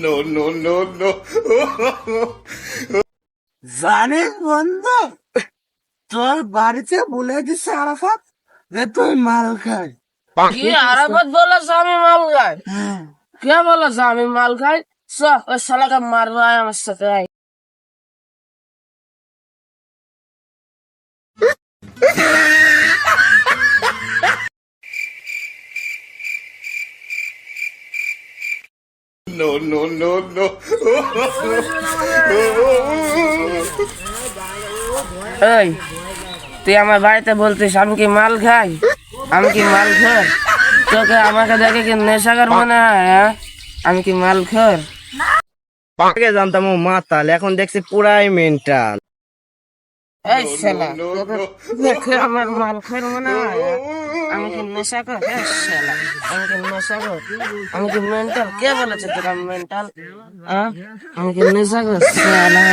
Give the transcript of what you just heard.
No, no, no, no. জানিস বন্ধু, তোর বাড়িতে বলে দিছে আরাফাত যে তুই মাল খাই। কি আরাফাত বলেছে আমি মাল খাই? হ্যাঁ, কে বলেছে আমি মাল খাই? চ ওই শালাকে মারবো আয় আমার সাথে আয়। No, no, no, no. এই তুই আমার বাড়িতে বলতিস আমি কি মাল খাই? আমি কি মাল খোর? তোকে আমাকে দেখে কি নেশাগার মনে হয়? হ্যাঁ, আমি কি মাল খোর? আগে জানতাম ও মাতাল, এখন দেখছি পুরাই মেন্টাল। এই শালা তোকে দেখে আমার মাল খোর মনে হয়? হ্যাঁ? আমি কি নেশা কর? শালা আমি কি নেশা কর? আমি কি মেন্টাল? কে বলেছে তোকে আমি মেন্টাল? আমি কি নেশা কর? শালা